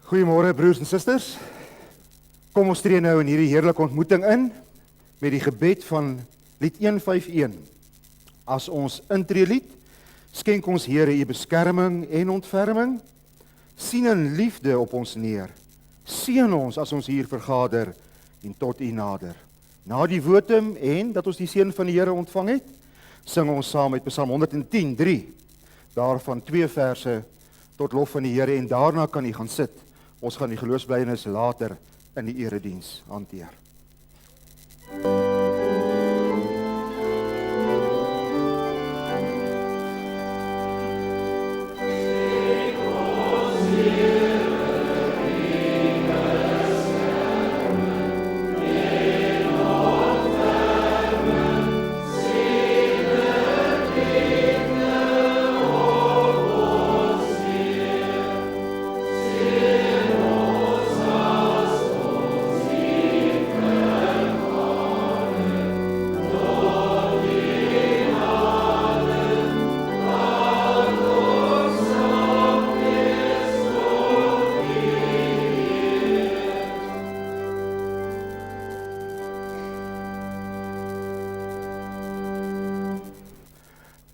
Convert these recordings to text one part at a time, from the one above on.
Goeiemôre broers en susters. Kom ons tree nou in hierdie heerlike ontmoeting in met die gebed van lied 151. As ons intreelied, skenk ons Here u beskerming en ontferming. Sien in liefde op ons neer. Seën ons as ons hier vergader en tot u nader. Na die wotum en dat ons die seën van die Here ontvang het, sing ons saam met Psalm 110:3. Daarvan 2 verse tot lof van die Here en daarna kan u gaan sit. Ons gaan die geloofsbelijdenis later in die erediens hanteer.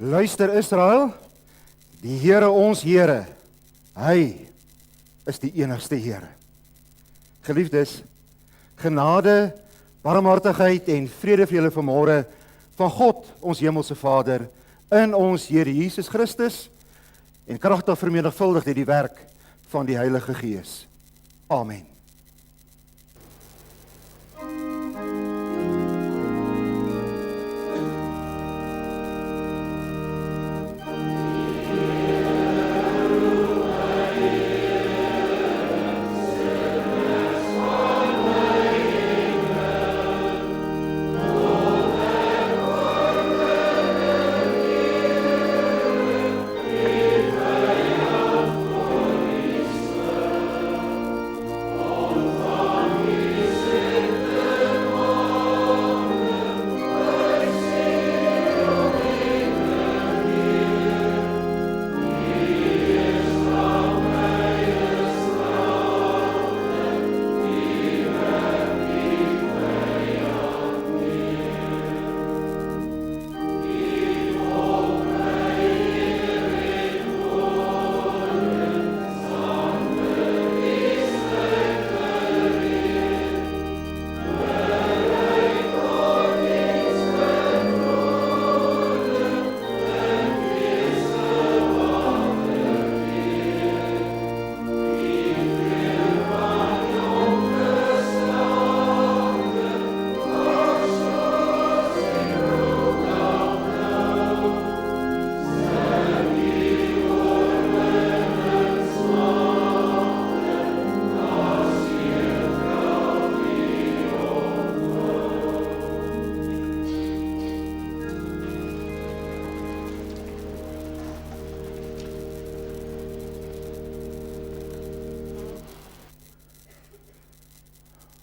Luister Israel, die Here ons Here, hy is die enigste Here. Geliefdes, genade, barmhartigheid en vrede vir julle vanmôre van God, ons hemelse Vader, in ons Here Jesus Christus en kragtig vermenigvuldig deur die werk van die Heilige Gees. Amen.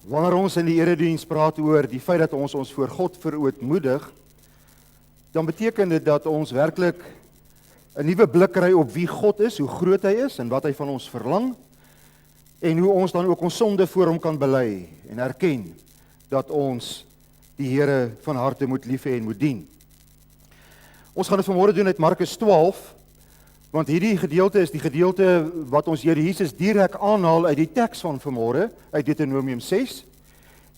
Wanneer ons in die erediens praat oor die feit dat ons voor God verootmoedig, dan beteken dit dat ons werklik 'n nuwe blik kry op wie God is, hoe groot hy is en wat hy van ons verlang, en hoe ons dan ook ons sonde voor hom kan bely en erken dat ons die Here van harte moet lief hê en moet dien. Ons gaan dit vanmôre doen uit Markus 12, want hierdie gedeelte is die gedeelte wat ons Here Jesus direk aanhaal uit die teks van vanmôre, uit Deuteronomium 6,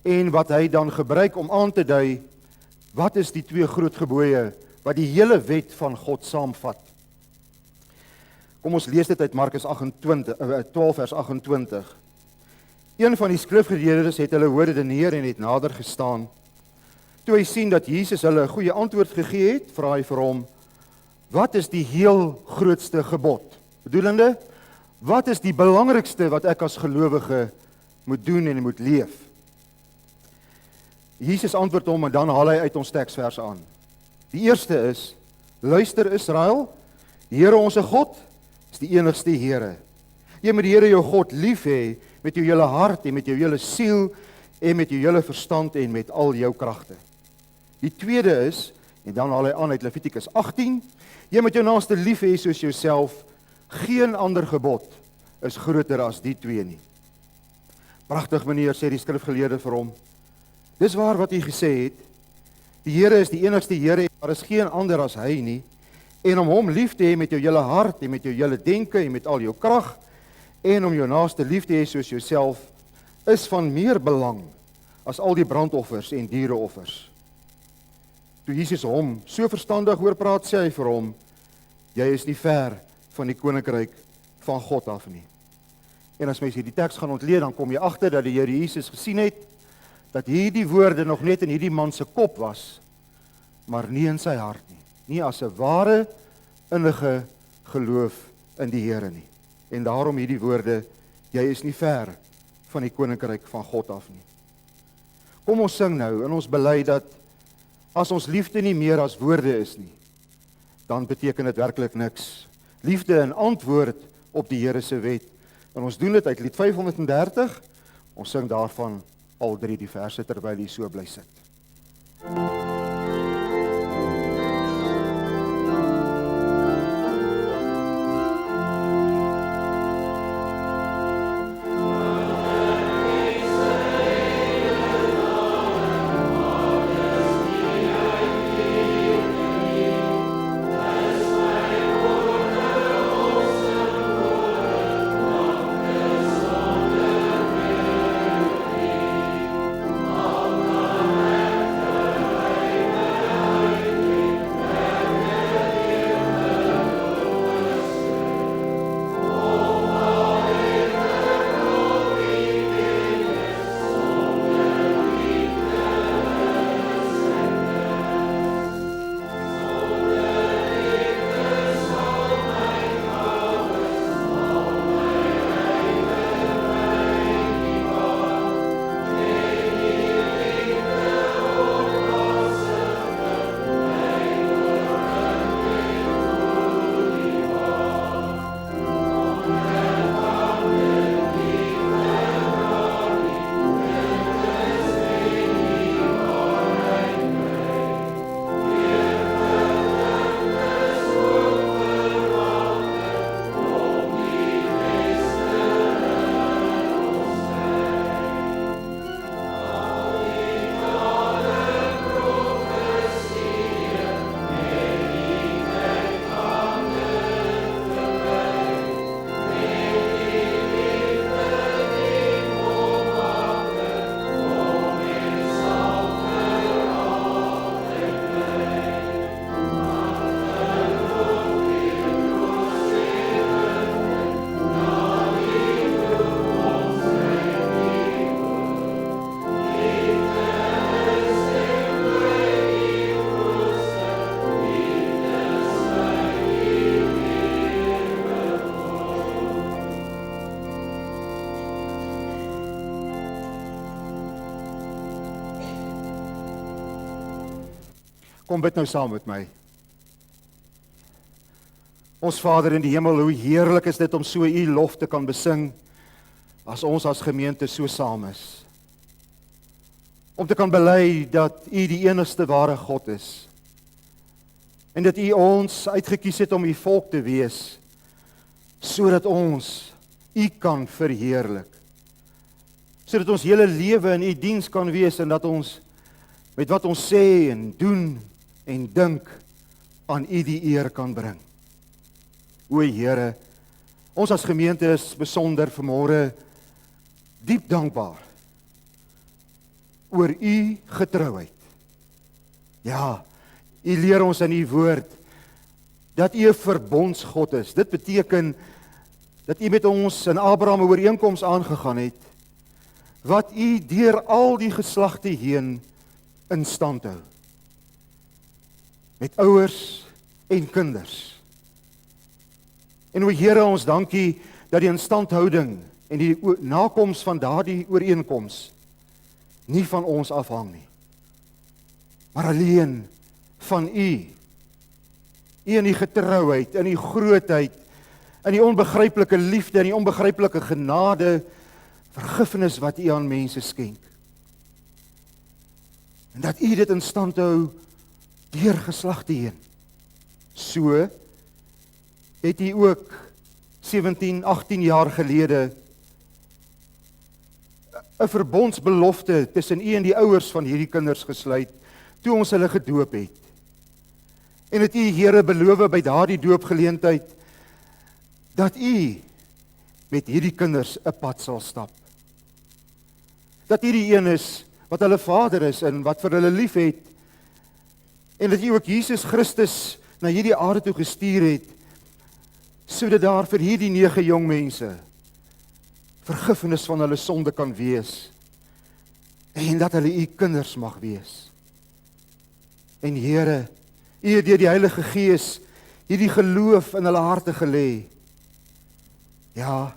en wat hy dan gebruik om aan te dui, wat is die 2 groot gebooie wat die hele wet van God saamvat. Kom ons lees dit uit Markus 12 vers 28. Een van die skrifgeleerdes het hulle hoor redeneer en het nader gestaan. Toe hy sien dat Jesus hulle 'n goeie antwoord gegee het, vra hy vir hom: wat is die heel grootste gebod? Bedoelende, wat is die belangrikste wat ek as gelowige moet doen en moet leef? Jesus antwoord hom en dan haal hy uit ons teksvers aan. Die eerste is: luister Israel, die Here ons God is die enigste Here. Jy moet die Here jou God lief hê met jou hele hart en met jou hele siel en met jou hele verstand en met al jou kragte. Die tweede is, en dan haal hy aan uit Levitikus 18, jy moet jou naaste lief hê soos jouself, geen ander gebod is groter as die twee nie. Pragtig meneer, sê die skrifgeleerde vir hom. Dis waar wat hy gesê het. Die Here is die enigste Here, daar is geen ander as hy nie. En om hom lief te hê met jou hele hart en met jou hele denke en met al jou krag en om jou naaste lief te hê soos jouself is van meer belang as al die brandoffers en diereoffers. Toe Jesus hom so verstandig hoor praat, sê hy vir hom, jy is nie ver van die koninkryk van God af nie. En as mens hierdie teks gaan ontleed, dan kom jy agter dat die Here Jesus gesien het, dat hierdie woorde nog net in hierdie man se kop was, maar nie in sy hart nie. Nie as 'n ware, innige geloof in die Here nie. En daarom hierdie woorde, jy is nie ver van die koninkryk van God af nie. Kom ons sing nou en ons bely dat as ons liefde nie meer as woorde is nie, dan beteken dit werklik niks. Liefde in antwoord op die Here se wet. En ons doen dit uit lied 530. Ons sing daarvan al 3 die verse terwyl jy so bly sit. Kom bid nou saam met my. Ons Vader in die hemel, hoe heerlik is dit om so U lof te kan besing, as ons as gemeente so saam is. Om te kan bely dat U die enigste ware God is. En dat U ons uitgekies het om U volk te wees, sodat ons U kan verheerlik. Sodat ons hele lewe in U diens kan wees en dat ons met wat ons sê en doen en dink aan U die eer kan bring. O Here, ons as gemeente is besonder vanmôre diep dankbaar oor U getrouheid. Ja, U leer ons in U woord dat U 'n verbondsgod is. Dit beteken dat U met ons in Abraham 'n ooreenkoms aangegaan het wat U deur al die geslagte heen in stand hou. Met ouers en kinders. En o Here, ons dankie dat die instandhouding en die nakoms van daardie ooreenkoms nie van ons afhang nie, maar alleen van U. U in die getrouheid, in die grootheid, in die onbegryplike liefde, in die onbegryplike genade, vergifnis wat U aan mense skenk. En dat U dit in stand hou deur geslagte heen. So het U ook 17, 18 jaar gelede 'n verbondsbelofte tussen u en die ouers van hierdie kinders gesluit, toe ons hulle gedoop het. En het u, Here, beloof by daardie doopgeleentheid, dat u met hierdie kinders 'n pad sal stap. Dat u die een is, wat hulle vader is, en wat vir hulle lief het, en dat u ook Jesus Christus na hierdie aarde toe gestuur het, sodat daar vir hierdie 9 jong mense vergifnis van hulle sonde kan wees, en dat hulle u kinders mag wees. En Here, u het deur die Heilige Gees hierdie geloof in hulle harte gelê. Ja,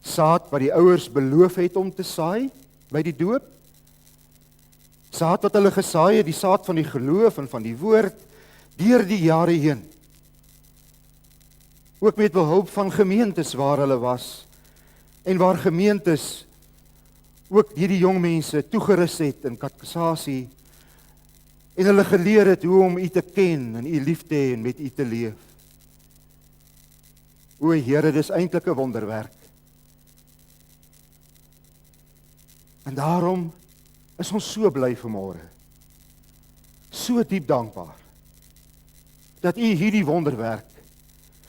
saad wat die ouers beloof het om te saai by die doop. Saad wat hulle gesaai het, die saad van die geloof en van die woord, deur die jare heen. Ook met behulp van gemeentes waar hulle was, en waar gemeentes ook hierdie jong mense toegerus het in katekisasie, en hulle geleer het hoe om u te ken, en u lief te hê en met u te leef. O Here, dis eintlik 'n wonderwerk. En daarom is ons so bly vanmôre, so diep dankbaar, dat u hierdie wonderwerk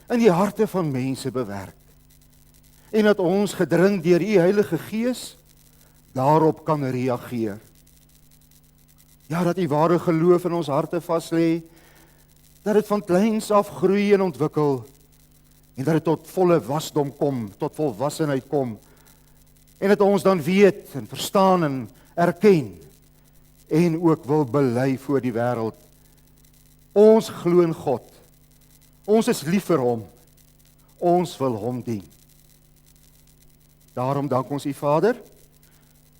in die harte van mense bewerk, en dat ons gedring deur u Heilige Gees daarop kan reageer. Ja, dat die ware geloof in ons harte vas lê, dat dit van kleins af groei en ontwikkel, en dat dit tot volle wasdom kom, tot volwassenheid kom, en dat ons dan weet en verstaan en erken, en ook wil bely voor die wêreld. Ons glo in God, ons is lief vir hom, ons wil hom dien. Daarom dank ons u Vader,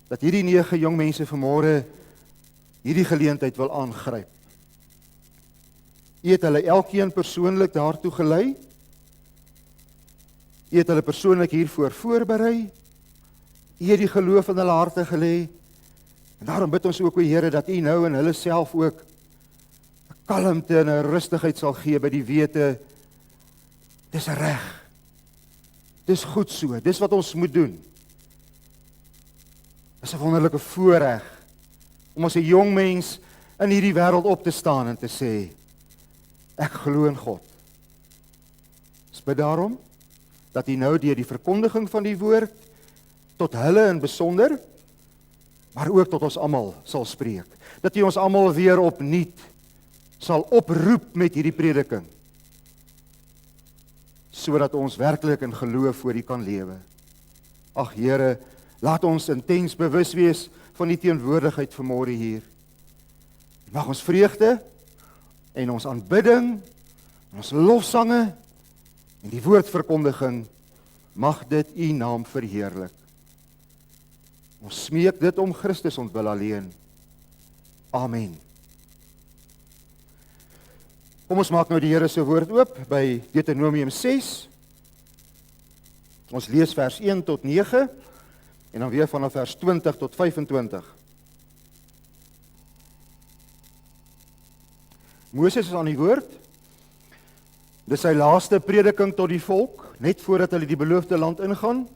dat hierdie 9 jong mense vanmôre hierdie geleentheid wil aangryp. U het hulle elkeen persoonlik daartoe gelei. U het hulle persoonlik hiervoor voorberei. U het die geloof in hulle harte gelê. En daarom bid ons ook, o Here, dat u nou in hulle self ook 'n kalmte en 'n rustigheid sal gee by die wete, dis reg. Dis goed so, dis wat ons moet doen. Dis 'n wonderlike voorreg om as 'n jong mens in hierdie wêreld op te staan en te sê, ek glo in God. Ons bid daarom dat u nou deur die verkondiging van die woord tot hulle in besonder, maar ook tot ons almal sal spreek. Dat u ons almal weer opnuut sal oproep met hierdie prediking, sodat ons werklik in geloof voor u kan lewe. Ag Here, laat ons intens bewus wees van die teenwoordigheid vanmôre hier. Mag ons vreugde en ons aanbidding, en ons lofsange en die woordverkondiging, mag dit u naam verheerlik. Ons smeek dit om Christus ontwil alleen. Amen. Kom ons maak nou die Here se woord oop by Deuteronomium 6. Ons lees vers 1 tot 9 en dan weer vanaf vers 20 tot 25. Moses is aan die woord. Dis sy laaste prediking tot die volk, net voordat hulle die beloofde land ingaan.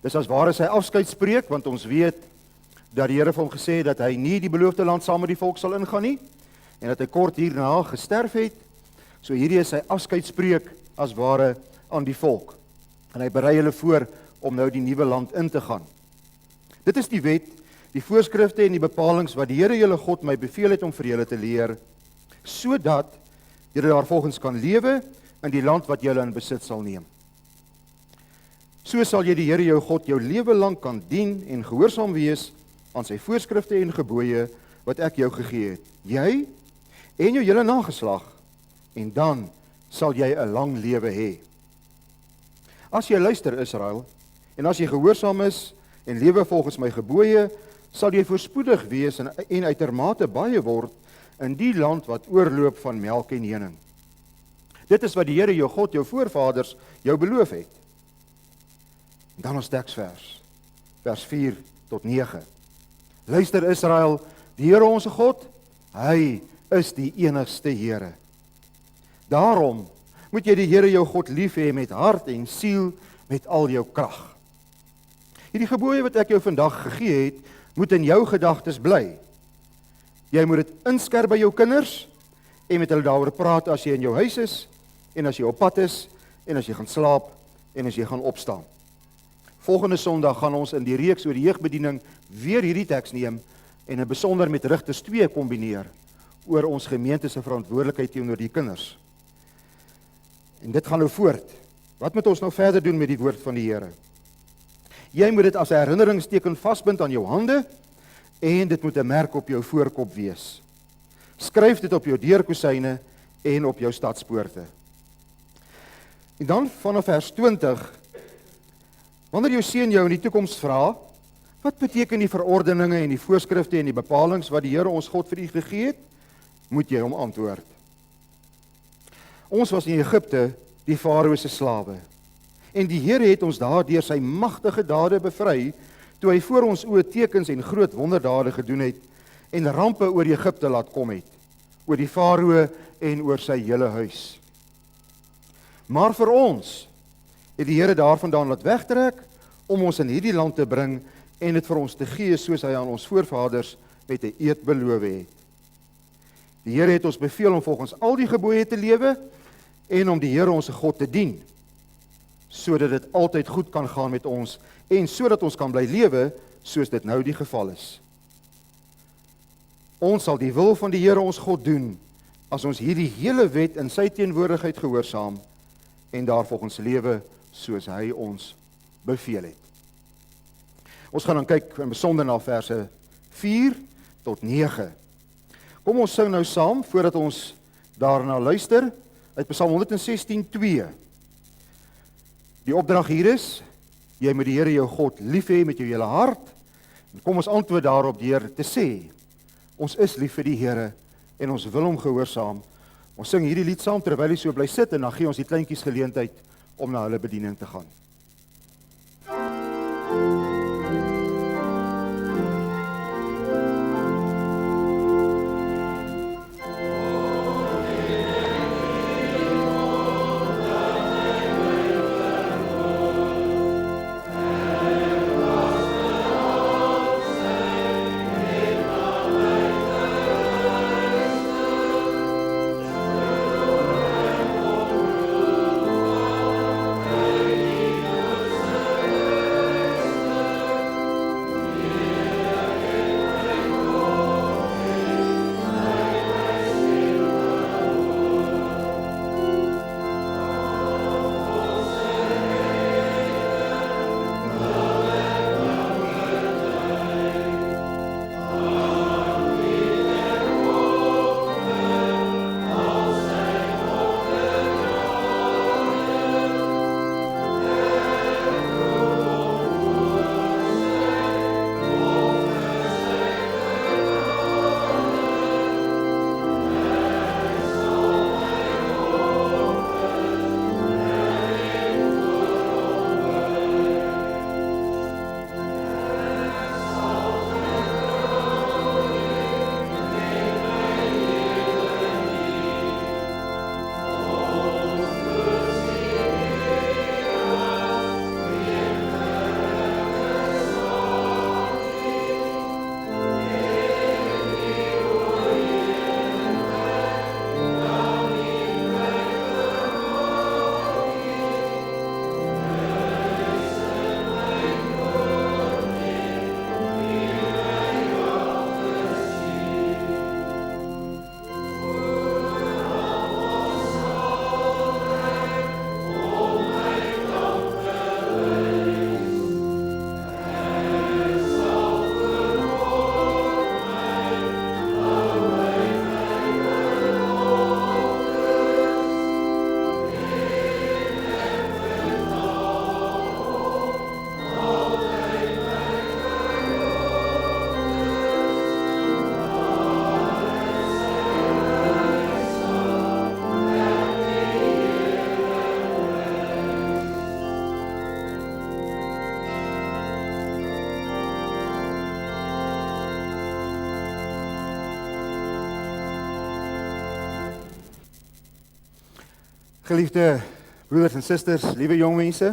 Dis as ware sy afskeidspreek, want ons weet dat die Here vir hom gesê het dat hy nie die beloofde land saam met die volk sal ingaan nie, en dat hy kort hierna gesterf het. So hierdie is sy afskeidspreek as ware aan die volk. En hy berei hulle voor om nou die nuwe land in te gaan. Dit is die wet, die voorskrifte en die bepalings wat die Here julle God my beveel het om vir julle te leer, sodat julle daarvolgens kan lewe in die land wat julle in besit sal neem. So sal jy die Here jou God jou lewe lank kan dien en gehoorsaam wees aan sy voorskrifte en gebooie wat ek jou gegee het. Jy en jou hele nageslag, en dan sal jy 'n lang lewe hê. As jy luister, Israel, en as jy gehoorsaam is en lewe volgens my gebooie, sal jy voorspoedig wees en uitermate baie word in die land wat oorloop van melk en honing. Dit is wat die Here jou God, jou voorvaders, jou beloof het. En dan ons teksvers, vers 4 tot 9. Luister Israel, die Here ons God, hy is die enigste Here. Daarom moet jy die Here jou God lief hê met hart en siel, met al jou krag. Hierdie gebooie wat ek jou vandag gegee het, moet in jou gedagtes bly. Jy moet dit inskerp by jou kinders en met hulle daaroor praat as jy in jou huis is en as jy op pad is en as jy gaan slaap en as jy gaan opstaan. Volgende Sondag gaan ons in die reeks oor die jeugbediening weer hierdie teks neem en 'n besonder met Rigters 2 kombineer oor ons gemeente se verantwoordelikheid teenoor die kinders. En dit gaan nou voort. Wat moet ons nou verder doen met die woord van die Here? Jy moet dit as 'n herinneringsteken vasbind aan jou hande en dit moet 'n merk op jou voorkop wees. Skryf dit op jou deurkosyne en op jou stadspoorte. En dan vanaf vers 20, wanneer jou seun jou in die toekoms vra, wat beteken die verordeninge en die voorskrifte en die bepalings wat die Here ons God vir u gegee het, moet jy hom antwoord. Ons was in Egipte die Farao se slawe. En die Here het ons daardeur sy magtige dade bevry, toe hy voor ons oë tekens en groot wonderdade gedoen het en rampe oor Egipte laat kom het, oor die Farao en oor sy hele huis. Maar vir ons het die Here daarvandaan laat wegtrek om ons in hierdie land te bring en dit vir ons te gee soos hy aan ons voorvaders met 'n eed beloof het. Die Here het ons beveel om volgens al die gebooie te lewe en om die Here ons God te dien, sodat dit altyd goed kan gaan met ons en sodat ons kan bly lewe soos dit nou die geval is. Ons sal die wil van die Here ons God doen as ons hierdie hele wet in sy teenwoordigheid gehoorsaam en daarvolgens lewe soos hy ons beveel het. Ons gaan dan kyk in besonder na verse 4 tot 9. Kom ons sing nou saam voordat ons daarna luister uit Psalm 116:2. Die opdrag hier is: jy moet die Here jou God lief hê met jou hele hart. En kom ons antwoord daarop deur te sê: ons is lief vir die Here en ons wil hom gehoorsaam. Ons sing hierdie lied saam terwyl jy so bly sit en dan gee ons die kleintjies geleentheid om na hulle bediening te gaan. Geliefde broeders en susters, liewe jong mense,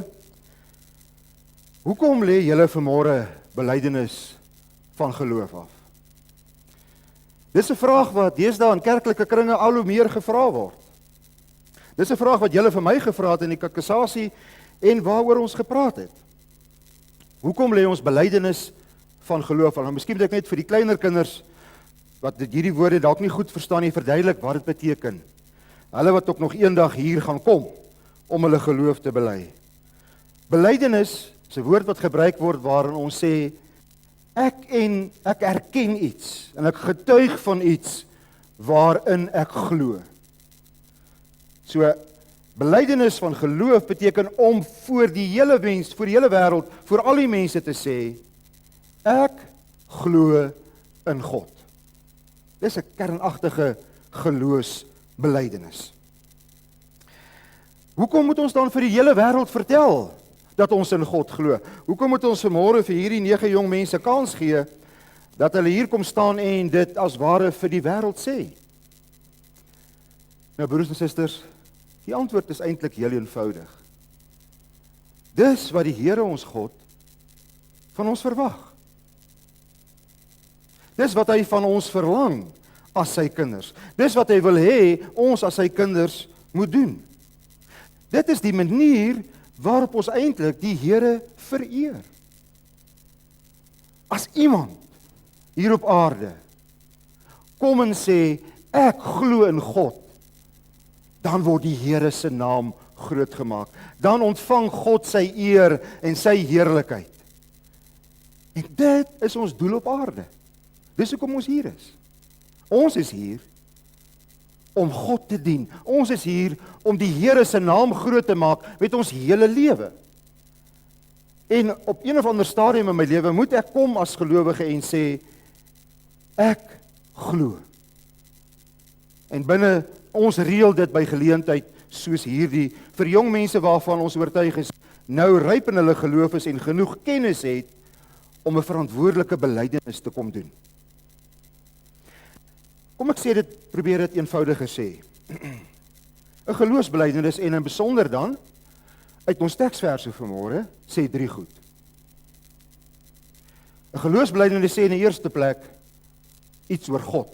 hoekom lê julle vanmôre belydenis van geloof af? Dis 'n vraag wat deesdae in kerklike kringe al hoe meer gevra word. Dis 'n vraag wat julle vir my gevra het in die kakkesasie en waaroor ons gepraat het. Hoekom lê ons belydenis van geloof af? Nou, miskien moet ek net vir die kleiner kinders wat hierdie woorde dalk nie goed verstaan nie, verduidelik wat dit beteken. Hulle wat ook nog eendag hier gaan kom om hulle geloof te bely. Belydenis is 'n woord wat gebruik word waarin ons sê ek erken iets en ek getuig van iets waarin ek glo. So belydenis van geloof beteken om voor die hele mens, voor die hele wêreld, voor al die mense te sê ek glo in God. Dis 'n kernagtige geloofsbelydenis. Hoekom moet ons dan vir die hele wêreld vertel dat ons in God glo? Hoekom moet ons vanmôre vir hierdie 9 jong mense kans gee dat hulle hier kom staan en dit as ware vir die wêreld sê? Nou broers en susters, die antwoord is eintlik heel eenvoudig. Dis wat die Here ons God van ons verwag. Dis wat hy van ons verlang as sy kinders. Dis wat hy wil hê ons as sy kinders moet doen. Dit is die manier waarop ons eintlik die Here vereer. As iemand hier op aarde kom en sê ek glo in God, dan word die Here se naam groot gemaak. Dan ontvang God sy eer en sy heerlikheid. En dit is ons doel op aarde. Dis hoekom ons hier is. Ons is hier om God te dien. Ons is hier om die Here se naam groot te maak met ons hele lewe. En op een of ander stadium in my lewe moet ek kom as gelowige en sê ek glo. En binne ons reël dit by geleentheid soos hierdie vir jong mense waarvan ons oortuig is nou ryp in hulle geloof is en genoeg kennis het om 'n verantwoordelike belydenis te kom doen. Kom ek sê dit, probeer dit eenvoudiger sê. 'n Geloofsbelydenis en in besonder dan uit ons teksverse vanmôre sê 3 goed. 'n Geloofsbelydenis sê in die eerste plek iets oor God.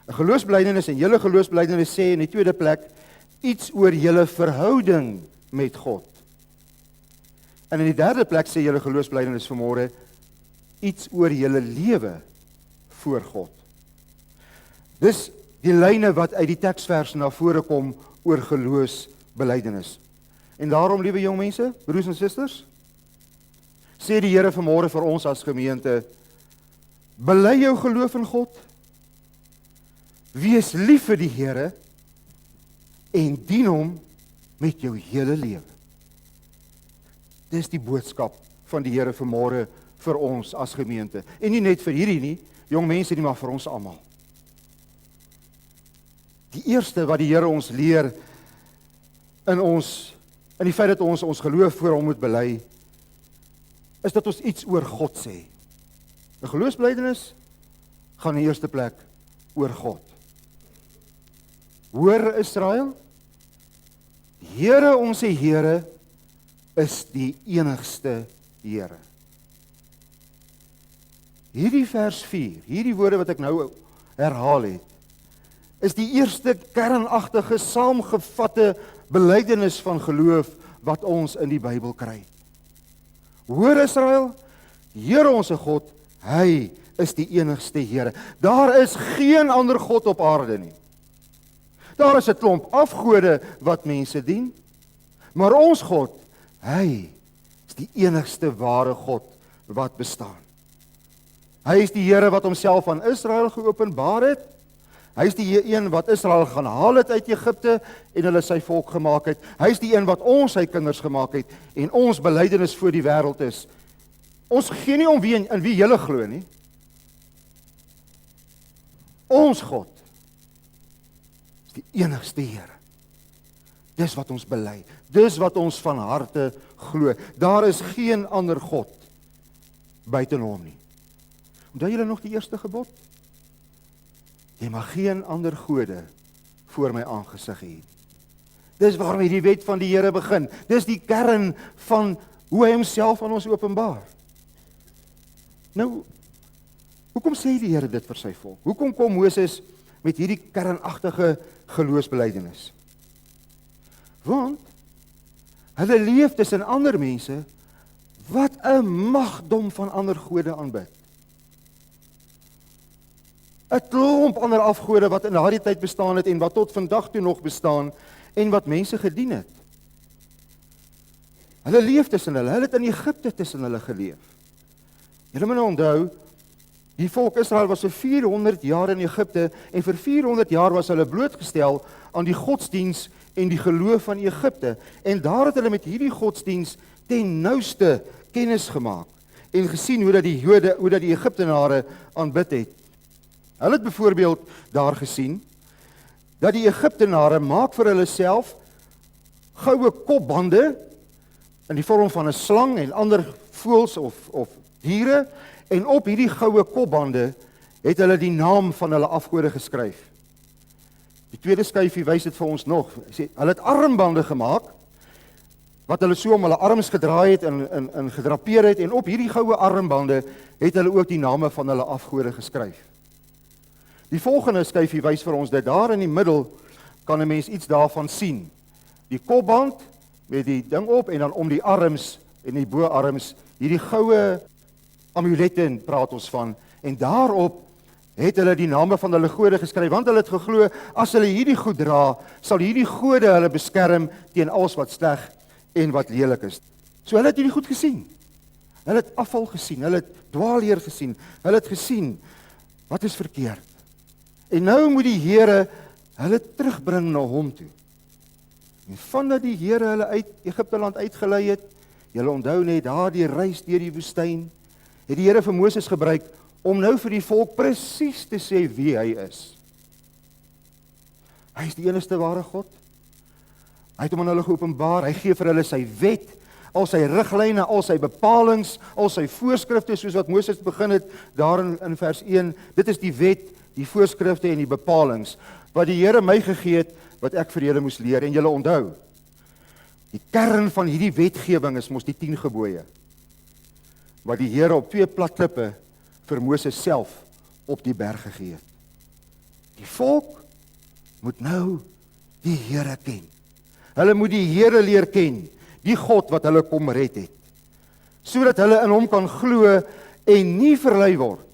'n Geloofsbelydenis en julle geloofsbelydenis sê in die tweede plek iets oor julle verhouding met God. En in die derde plek sê julle geloofsbelydenis vanmôre iets oor julle lewe voor God. Dis die lyne wat uit die teksvers na vore kom oor geloofsbelydenis. En daarom, liewe jong mense, broers en susters, sê die Here vanmôre vir ons as gemeente, bely jou geloof in God, wees lief vir die Here en dien hom met jou hele lewe. Dis die boodskap van die Here vanmôre vir ons as gemeente. En nie net vir hierdie nie, jong mense nie, maar vir ons almal. Die eerste wat die Here ons leer in die feit dat ons geloof voor hom moet bely, is dat ons iets oor God sê. 'n Geloofsbelydenis gaan in die eerste plek oor God. Hoor Israel, die Here, ons Here, is die enigste Here. Hierdie vers 4, hierdie woorde wat ek nou herhaal het, is die eerste kernagtige, saamgevatte belydenis van geloof wat ons in die Bybel kry. Hoor Israel, die Here ons God, hy is die enigste Here. Daar is geen ander God op aarde nie. Daar is 'n klomp afgode wat mense dien, maar ons God, hy is die enigste ware God wat bestaan. Hy is die Here wat homself aan Israel geopenbaar het. Hy is die een wat Israel gaan haal het uit Egipte en hulle sy volk gemaak het. Hy is die een wat ons sy kinders gemaak het en ons belydenis voor die wêreld is. Ons gee nie om in wie julle glo nie. Ons God is die enigste Here. Dis wat ons bely. Dis wat ons van harte glo. Daar is geen ander God buiten hom nie. Onthou julle nog die eerste gebod? Jy mag geen ander gode voor my aangesig hê. Dis waarmee die wet van die Here begin. Dis die kern van hoe hy homself aan ons openbaar. Nou, hoekom sê die Here dit vir sy volk? Hoekom kom Moses met hierdie kernagtige geloofsbelijdenis? Want hulle leef tussen ander mense wat 'n magdom van ander gode aanbid. 'n Klomp ander afgode wat in daardie tyd bestaan het en wat tot vandag toe nog bestaan en wat mense gedien het. Hulle leef tussen hulle het in Egipte tussen hulle geleef. Julle moet nou onthou, die volk Israel was vir 400 jaar in Egipte en vir 400 jaar was hulle blootgestel aan die godsdiens en die geloof van Egipte. En daar het hulle met hierdie godsdiens ten nouste kennis gemaak en gesien hoe dat die Jode, hoe dat die Egiptenare aanbid het. Hulle het byvoorbeeld daar gesien dat die Egiptenare maak vir hulle self goue kopbande in die vorm van 'n slang en ander voëls of diere, en op hierdie goue kopbande het hulle die naam van hulle afgode geskryf. Die tweede skyfie wys dit vir ons nog. Hulle het armbande gemaak wat hulle so om hulle arms gedraai het en gedrapeer het, en op hierdie goue armbande het hulle ook die name van hulle afgode geskryf. Die volgende skyfie wys vir ons dat daar in die middel kan 'n mens iets daarvan sien. Die kopband met die ding op en dan om die arms en die boarms hierdie goue amulette praat ons van, en daarop het hulle die name van hulle gode geskryf, want hulle het geglo, as hulle hierdie goed dra, sal hierdie gode hulle beskerm teen alles wat sleg en wat lelik is. So hulle het hierdie goed gesien. Hulle het afval gesien, hulle het dwaalleer gesien, hulle het gesien wat is verkeerd. En nou moet die Here hulle terugbring na hom toe. En vandat die Here hulle uit Egipte land uitgelei het, julle onthou net daardie reis deur die woestyn, het die Here vir Moses gebruik om nou vir die volk presies te sê wie hy is. Hy is die enigste ware God. Hy het hom aan hulle geopenbaar, hy gee vir hulle sy wet, al sy riglyne, al sy bepalings, al sy voorskrifte, soos wat Moses begin het daar in vers 1. Dit is die wet, die voorskrifte en die bepalings wat die Here my gegee het, wat ek vir julle moes leer. En julle onthou, die kern van hierdie wetgewing is mos die 10 gebooie, wat die Here op 2 plat klippe vir Moses self op die berg gegee het. Die volk moet nou die Here ken. Hulle moet die Here leer ken, die God wat hulle kom red het, sodat hulle in hom kan glo en nie verlei word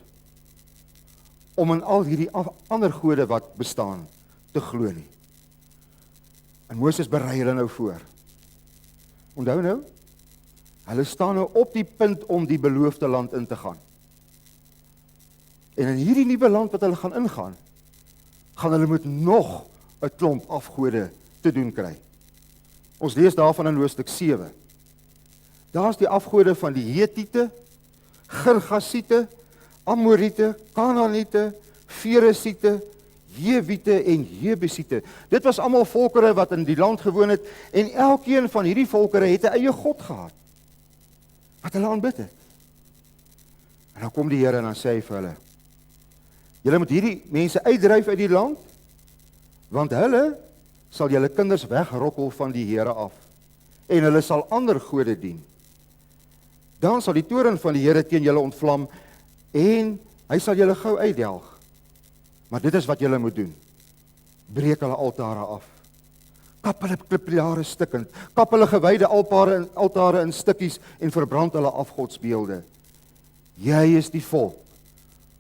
om in al hierdie ander gode wat bestaan te glo nie. En Moses berei hulle nou voor. Onthou nou, hulle staan nou op die punt om die beloofde land in te gaan. En in hierdie nuwe land wat hulle gaan ingaan, gaan hulle met nog 'n klomp afgode te doen kry. Ons lees daarvan in hoofstuk 7. Daar's die afgode van die Hetiete, Girgasiete, Amoriete, Kanaaniete, Feresiete, Jewiete en Jebusiete. Dit was almal volkere wat in die land gewoon het, en elkeen van hierdie volkere het 'n eie god gehad wat hulle aanbid het. En dan kom die Here en dan sê hy vir hulle: julle moet hierdie mense uitdryf uit die land, want hulle sal julle kinders wegrokkel van die Here af, en hulle sal ander gode dien. Dan sal die toorn van die Here teen julle ontvlam, en hy sal julle gou uitdelg. Maar dit is wat julle moet doen. Breek hulle altare af. Kap hulle klippilare stukkend. Kap hulle gewyde altare in stukkies en verbrand hulle afgodsbeelde. Jy is die volk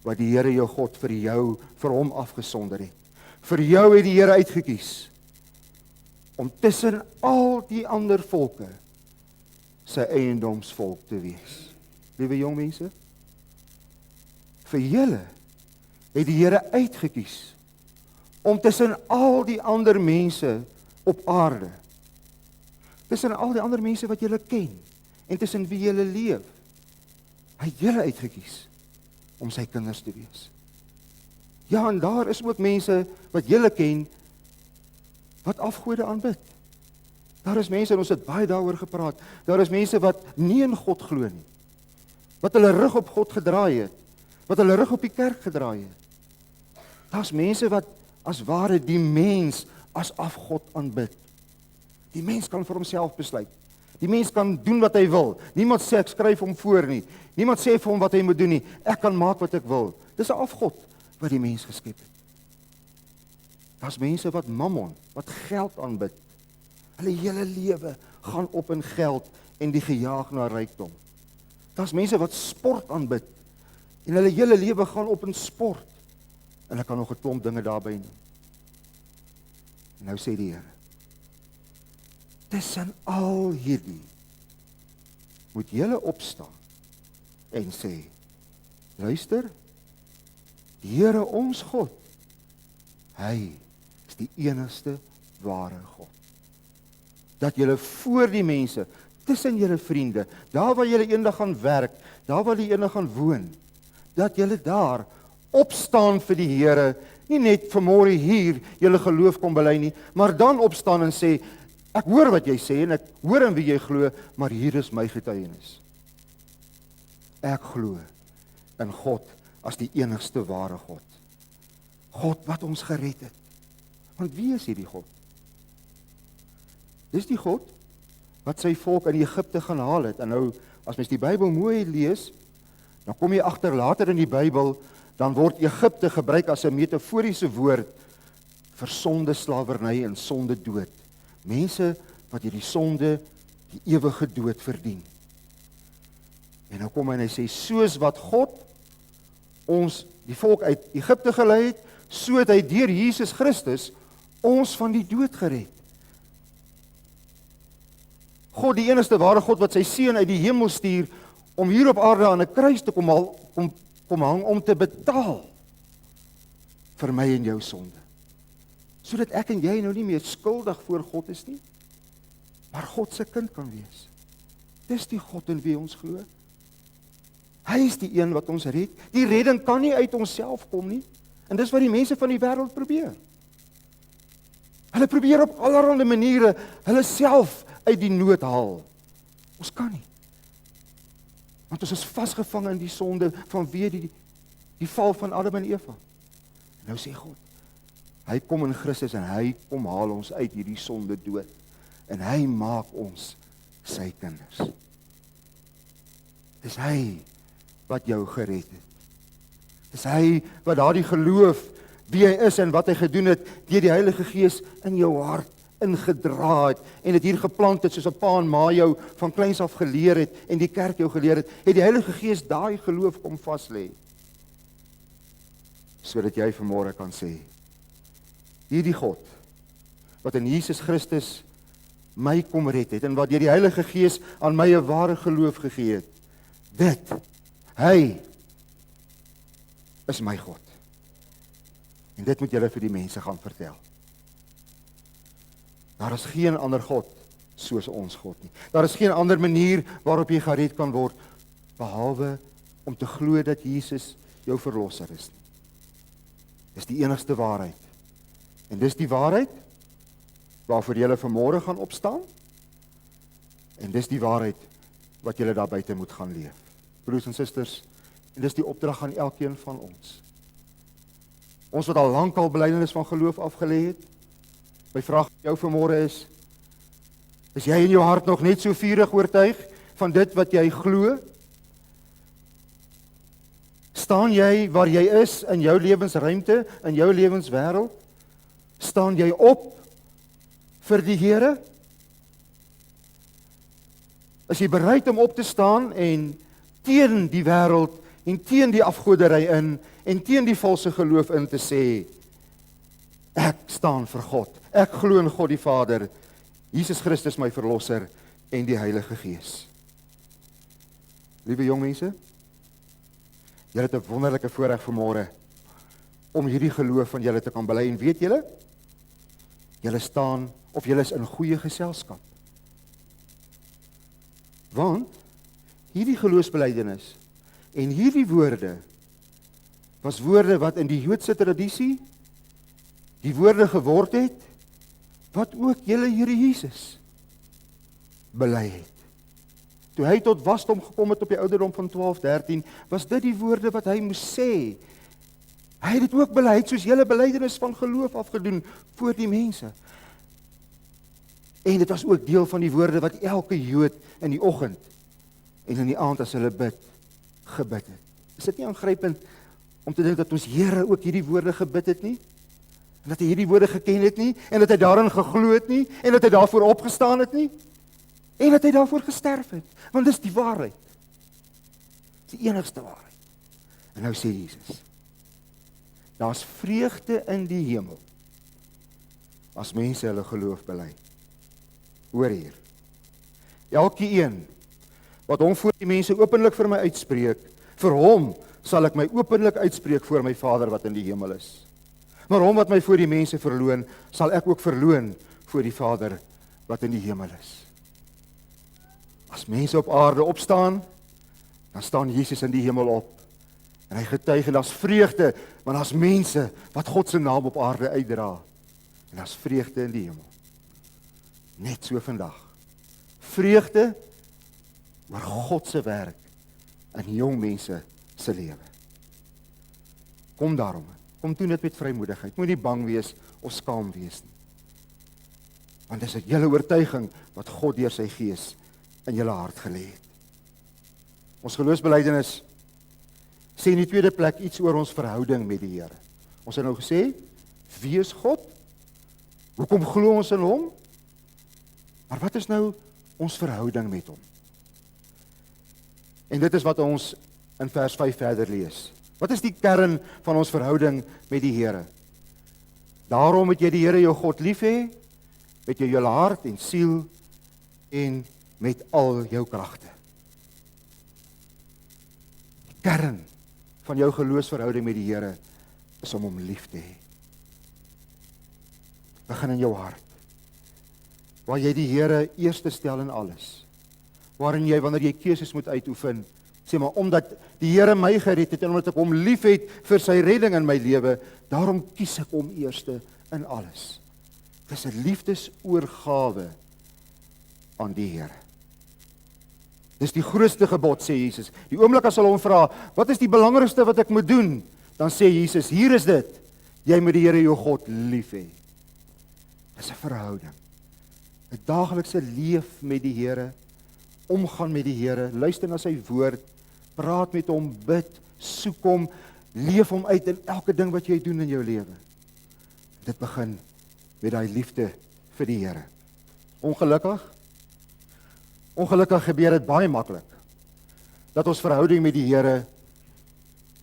wat die Here jou God vir hom afgesonder het. Vir jou het die Here uitgekies om tussen al die ander volke sy eiendomsvolk te wees. Liewe jong mense, vir julle het die Here uitgekies om tussen al die ander mense op aarde, tussen al die ander mense wat julle ken en tussen wie julle leef, hy het julle uitgekies om sy kinders te wees. Ja, en daar is ook mense wat julle ken wat afgode aanbid. Daar is mense, en ons het baie daaroor gepraat, daar is mense wat nie in God glo nie, wat hulle rug op God gedraai het, wat hulle rug op die kerk gedraai het. Daar's mense wat as ware die mens as afgod aanbid. Die mens kan vir homself besluit. Die mens kan doen wat hy wil. Niemand sê ek skryf hom voor nie. Niemand sê vir hom wat hy moet doen nie. Ek kan maak wat ek wil. Dis 'n afgod wat die mens geskep het. Daar's mense wat mammon, wat geld aanbid. Hulle hele lewe gaan op in geld en die gejaag na rykdom. Daar's mense wat sport aanbid en hulle hele lewe gaan op in sport. En ek kan nog 'n klomp dinge daarby noem. En nou sê die Here, tussen al hierdie moet julle opstaan en sê, luister, die Here ons God, hy is die enigste ware God. Dat julle voor die mense, tussen julle vriende, daar waar julle eendag gaan werk, daar waar julle eendag gaan woon, dat julle daar opstaan vir die Here, nie net vanmôre hier julle geloof kom bely nie, maar dan opstaan en sê, ek hoor wat jy sê en ek hoor in wie jy glo, maar hier is my getuienis. Ek glo in God as die enigste ware God. God wat ons gered het. Want wie is hierdie God? Dis die God wat sy volk in Egipte gaan haal het. En nou, as mens die Bybel mooi lees, dan kom jy agter later in die Bybel, dan word Egipte gebruik as 'n metaforiese woord vir sonde, slawerny en sonde dood. Mense wat hierdie sonde, die ewige dood verdien. En nou kom hy en hy sê, soos wat God ons, die volk uit Egipte gelei het, so het hy deur Jesus Christus ons van die dood gered. God, die enigste ware God wat sy seun uit die hemel stuur, om hier op aarde aan 'n kruis te kom hang om te betaal vir my en jou sonde. Sodat ek en jy nou nie meer skuldig voor God is nie, maar God se kind kan wees. Dis die God in wie ons glo. Hy is die een wat ons red. Die redding kan nie uit onsself kom nie. En dis wat die mense van die wêreld probeer. Hulle probeer op allerlei maniere hulle self uit die nood haal. Ons kan nie. Want ons is vasgevang in die sonde vanweë die val van Adam en Eva. En nou sê God, hy kom in Christus en hy kom haal ons uit hierdie sonde dood. En hy maak ons sy kinders. Dis hy wat jou gered het. Dis hy wat daardie geloof, wie hy is en wat hy gedoen het, deur die Heilige Gees in jou hart ingedra het en dit hier geplant het soos 'n pa en ma jou van kleins af geleer het en die kerk jou geleer het, het die Heilige Gees daai geloof kom vas lê. Sodat jy vanmôre kan sê, hierdie God wat in Jesus Christus my kom red het en wat deur die Heilige Gees aan my 'n ware geloof gegee het, dit, hy is my God. En dit moet julle vir die mense gaan vertel. Daar is geen ander God soos ons God nie. Daar is geen ander manier waarop jy gered kan word, behalwe om te glo dat Jesus jou verlosser is nie. Dis die enigste waarheid. En dis die waarheid waarvoor julle vanmôre gaan opstaan. En dis die waarheid wat julle daar buite moet gaan leef. Broers en susters, en dis die opdrag aan elkeen van ons. Ons wat al lankal belydenis van geloof afgelê het, my vraag vir jou vanmôre is jy in jou hart nog net so vurig oortuig van dit wat jy glo? Staan jy waar jy is in jou lewensruimte, in jou lewenswêreld? Staan jy op vir die Here? Is jy bereid om op te staan en teen die wêreld en teen die afgoderry in en teen die valse geloof in te sê, ek staan vir God. Ek glo in God die Vader, Jesus Christus my verlosser en die Heilige Gees. Liewe jong mense, julle het 'n wonderlike voorreg vanmôre om hierdie geloof van julle te kan bely en weet julle, julle staan of julle is in goeie geselskap. Want hierdie geloofsbelydenis en hierdie woorde was woorde wat in die Joodse tradisie die woorde geword het wat ook julle Here Jesus bely het. Toe hy tot wasdom gekom het op die ouderdom van 12, 13, was dit die woorde wat hy moes sê. Hy het dit ook bely, soos julle belydenis van geloof afgedoen voor die mense. En dit was ook deel van die woorde wat elke Jood in die oggend en in die aand as hulle bid, gebid het. Is dit nie aangrypend om te dink dat ons Here ook hierdie woorde gebid het nie? En dat hy hierdie woorde geken het nie? En dat hy daarin geglo het nie? En dat hy daarvoor opgestaan het nie? En dat hy daarvoor gesterf het? Want dis die waarheid. Dis die enigste waarheid. En nou sê Jesus, daar's vreugde in die hemel as mense hulle geloof bely. Hoor hier. Elkeen wat hom voor die mense openlik vir my uitspreek, vir hom sal ek my openlik uitspreek voor my Vader wat in die hemel is. Maar hom wat my voor die mense verloon, sal ek ook verloon voor die Vader wat in die hemel is. As mense op aarde opstaan, dan staan Jesus in die hemel op. En hy getuig en daar's vreugde, want daar's mense wat God se naam op aarde uitdra. En daar's vreugde in die hemel. Net so vandag. Vreugde oor God se werk in jong mense se lewe. Kom daarom, kom doen dit met vrymoedigheid. Moenie bang wees of skaam wees nie. Want dis 'n hele oortuiging wat God deur sy Gees in julle hart gelê het. Ons geloofsbelijdenis sê in die tweede plek iets oor ons verhouding met die Here. Ons het nou gesê, wie is God? Hoekom glo ons in hom? Maar wat is nou ons verhouding met hom? En dit is wat ons in vers 5 verder lees. Wat is die kern van ons verhouding met die Here? Daarom moet jy die Here jou God lief hê, met jou hele hart en siel en met al jou kragte. Die kern van jou geloofsverhouding met die Here is om hom lief te hê. Begin in jou hart, waar jy die Here eerste stel in alles, waarin jy, wanneer jy keuses moet uitoefen, sê maar, omdat die Here my gered het, en omdat ek hom lief het vir sy redding in my lewe, daarom kies ek hom eerste in alles. Dit is 'n liefdesoorgawe aan die Here. Dis die grootste gebod, sê Jesus. Die oomblik as hulle hom vra, wat is die belangrikste wat ek moet doen? Dan sê Jesus, hier is dit, jy moet die Here jou God lief hê. Dis 'n verhouding. 'n Daaglikse leef met die Here, omgaan met die Here, luister na sy woord, praat met hom, bid, soek hom, leef hom uit in elke ding wat jy doen in jou lewe. Dit begin met daai liefde vir die Here. Ongelukkig gebeur dit baie maklik, dat ons verhouding met die Here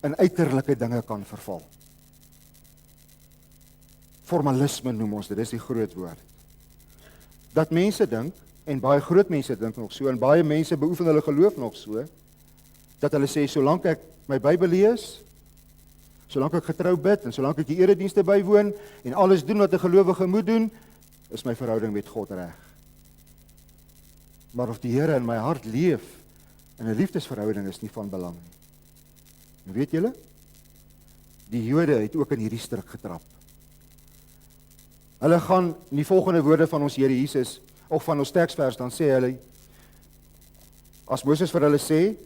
in uiterlike dinge kan verval. Formalisme noem ons dit, dis die groot woord. Dat mense dink, en baie groot mense dink nog so, en baie mense beoefen hulle geloof nog so, dat hulle sê, solank ek my Bybel lees, solank ek getrou bid, en solank ek die eredienste bywoon, en alles doen wat 'n gelowige moet doen, is my verhouding met God reg. Maar of die Here in my hart leef, in 'n liefdesverhouding is nie van belang nie. En weet julle, die Jode het ook in hierdie struik getrap. Hulle gaan in die volgende woorde van ons Here Jesus, of van ons teksvers, dan sê hulle, as Moses vir hulle sê,